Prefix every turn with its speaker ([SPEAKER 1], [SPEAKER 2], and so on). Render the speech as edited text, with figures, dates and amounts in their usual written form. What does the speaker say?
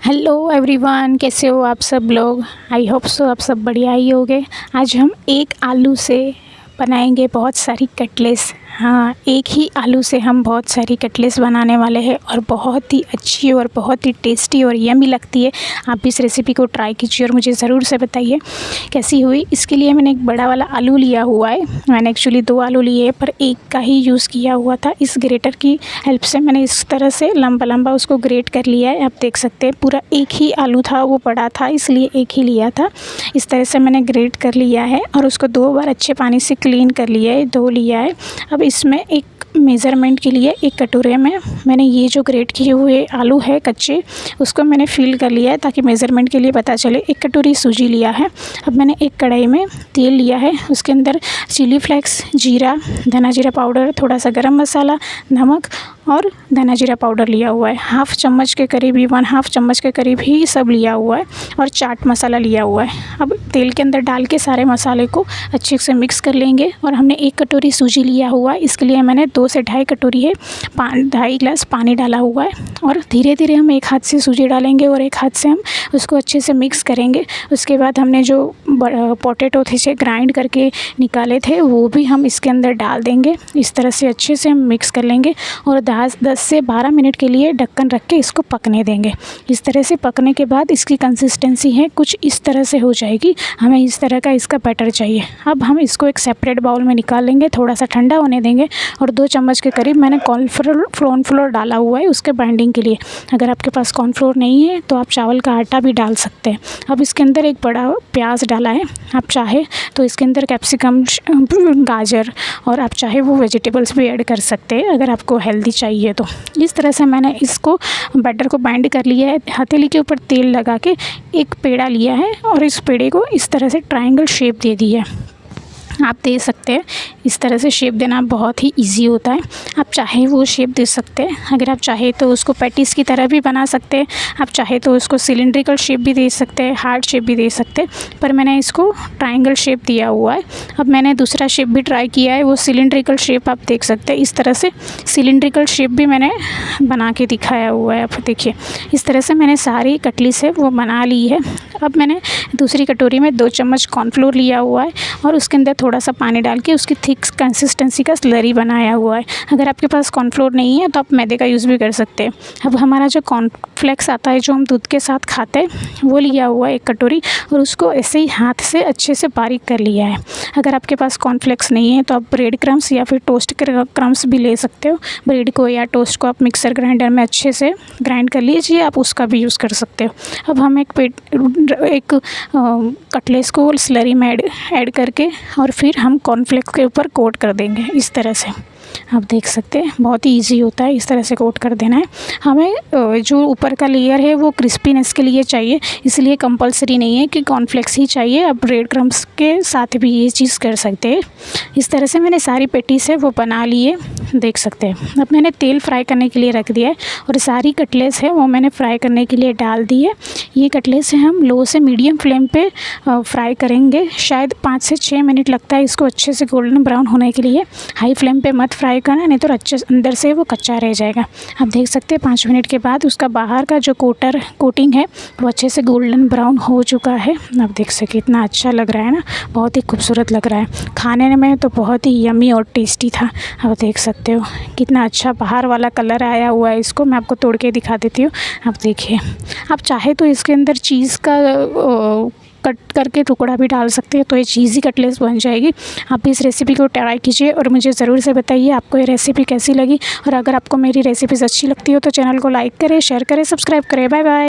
[SPEAKER 1] Hello everyone, कैसे हो आप सब लोग। आई होप सो आप सब बढ़िया ही होगे। आज हम एक आलू से बनाएंगे बहुत सारी कटलेट्स। हाँ, एक ही आलू से हम बहुत सारी कटलेट्स बनाने वाले हैं और बहुत ही अच्छी और बहुत ही टेस्टी और यम्मी लगती है। आप भी इस रेसिपी को ट्राई कीजिए और मुझे ज़रूर से बताइए कैसी हुई। इसके लिए मैंने एक बड़ा वाला आलू लिया हुआ है। मैंने एक्चुअली 2 आलू लिए पर एक का ही यूज़ किया हुआ था। इस ग्रेटर की हेल्प से मैंने इस तरह से लंबा लंबा उसको ग्रेट कर लिया है। आप देख सकते हैं पूरा एक ही आलू था, वो बड़ा था इसलिए एक ही लिया था। इस तरह से मैंने ग्रेट कर लिया है और उसको 2 बार अच्छे पानी से क्लीन कर लिया है, धो लिया है। अब इसमें एक मेज़रमेंट के लिए एक कटोरे में मैंने ये जो ग्रेट किए हुए आलू है कच्चे, उसको मैंने फिल कर लिया है ताकि मेज़रमेंट के लिए पता चले। 1 कटोरी सूजी लिया है। अब मैंने एक कढ़ाई में तेल लिया है, उसके अंदर चिली फ्लेक्स, जीरा, धना जीरा पाउडर, थोड़ा सा गरम मसाला, नमक और धना जीरा पाउडर लिया हुआ है। हाफ़ चम्मच के करीब ही 1/2 चम्मच के करीब ही सब लिया हुआ है और चाट मसाला लिया हुआ है। अब तेल के अंदर डाल के सारे मसाले को अच्छे से मिक्स कर लेंगे। और हमने 1 कटोरी सूजी लिया हुआ है, इसके लिए मैंने 2 से ढाई कटोरी है 2.5 गिलास पानी डाला हुआ है। और धीरे धीरे हम एक हाथ से सूजी डालेंगे और एक हाथ से हम उसको अच्छे से मिक्स करेंगे। उसके बाद हमने जो पोटैटो थे ग्राइंड करके निकाले थे वो भी हम इसके अंदर डाल देंगे। इस तरह से अच्छे से हम मिक्स कर लेंगे और 10 से 12 मिनट के लिए ढक्कन रख के इसको पकने देंगे। इस तरह से पकने के बाद इसकी कंसिस्टेंसी है कुछ इस तरह से हो जाएगी। हमें इस तरह का इसका बैटर चाहिए। अब हम इसको एक सेपरेट बाउल में निकाल लेंगे, थोड़ा सा ठंडा होने देंगे। और 2 चम्मच के करीब मैंने कॉर्नफ्लोर डाला हुआ है उसके बाइंडिंग के लिए। अगर आपके पास कॉर्नफ्लोर नहीं है तो आप चावल का आटा भी डाल सकते हैं। अब इसके अंदर एक बड़ा प्याज डाला है। आप चाहे तो इसके अंदर कैप्सिकम, गाजर और आप चाहे वो वेजिटेबल्स भी ऐड कर सकते हैं अगर आपको हेल्दी चाहिए तो। इस तरह से मैंने इसको बैटर को बाइंड कर लिया है। हथेली के ऊपर तेल लगा के एक पेड़ा लिया है और इस पेड़े को इस तरह से ट्रायंगल शेप दे दी है। आप दे सकते हैं। इस तरह से शेप देना बहुत ही इजी होता है। आप चाहे वो शेप दे सकते हैं। अगर आप चाहे तो उसको पैटीज़ की तरह भी बना सकते हैं। आप चाहे तो उसको सिलिंड्रिकल शेप भी दे सकते हैं, हार्ड शेप भी दे सकते हैं। पर मैंने इसको ट्रायंगल शेप दिया हुआ है। अब मैंने दूसरा शेप भी ट्राई किया है, वो सिलिंड्रिकल शेप आप देख सकते हैं। इस तरह से सिलिंड्रिकल शेप भी मैंने बना के दिखाया हुआ है। आप देखिए इस तरह से मैंने सारी कटली से वो बना ली है। अब मैंने दूसरी कटोरी में 2 चम्मच कॉर्नफ्लोर लिया हुआ है और उसके अंदर थोड़ा सा पानी डाल के उसकी थिक कंसिस्टेंसी का स्लरी बनाया हुआ है। अगर आपके पास कॉर्नफ्लोर नहीं है तो आप मैदे का यूज़ भी कर सकते हैं। अब हमारा जो कॉर्नफ्लेक्स आता है जो हम दूध के साथ खाते हैं वो लिया हुआ है 1 कटोरी और उसको ऐसे ही हाथ से अच्छे से बारीक कर लिया है। अगर आपके पास कॉर्नफ्लेक्स नहीं है तो आप ब्रेड क्रम्स या फिर टोस्ट क्रम्स भी ले सकते हो। ब्रेड को या टोस्ट को आप मिक्सर ग्राइंडर में अच्छे से ग्राइंड कर लीजिए, आप उसका भी यूज़ कर सकते हो। अब हम एक कटलेट्स को स्लरी में ऐड करके और फिर हम कॉर्नफ्लेक्स के ऊपर कोट कर देंगे इस तरह से। आप देख सकते हैं बहुत ही इजी होता है। इस तरह से कोट कर देना है। हमें जो ऊपर का लेयर है वो क्रिस्पीनेस के लिए चाहिए, इसलिए कंपलसरी नहीं है कि कॉर्नफ्लेक्स ही चाहिए। आप ब्रेड क्रम्स के साथ भी ये चीज़ कर सकते हैं। इस तरह से मैंने सारी पेटीज है वो बना लिए, देख सकते हैं। अब मैंने तेल फ्राई करने के लिए रख दिया है और सारी कटलेट्स है वो मैंने फ्राई करने के लिए डाल दी है। ये कटलेट्स है हम लो से मीडियम फ्लेम पे फ्राई करेंगे। शायद 5 से 6 मिनट लगता है इसको अच्छे से गोल्डन ब्राउन होने के लिए। हाई फ्लेम पे मत फ्राई करना, नहीं तो अच्छे अंदर से वो कच्चा रह जाएगा। आप देख सकते हैं 5 मिनट के बाद उसका बाहर का जो कोटिंग है वो अच्छे से गोल्डन ब्राउन हो चुका है। आप देख सकते इतना अच्छा लग रहा है ना, बहुत ही खूबसूरत लग रहा है। खाने में तो बहुत ही यम्मी और टेस्टी था। आप देख सकते हो कितना अच्छा बाहर वाला कलर आया हुआ है। इसको मैं आपको तोड़ के दिखा देती हूँ। आप देखिए, आप चाहे तो इसके अंदर चीज़ का कट करके टुकड़ा भी डाल सकते हैं तो ये चीज़ी कटलेट्स बन जाएगी। आप भी इस रेसिपी को ट्राई कीजिए और मुझे ज़रूर से बताइए आपको ये रेसिपी कैसी लगी। और अगर आपको मेरी रेसिपीज़ अच्छी लगती हो तो चैनल को लाइक करें, शेयर करें, सब्सक्राइब करें। Bye bye.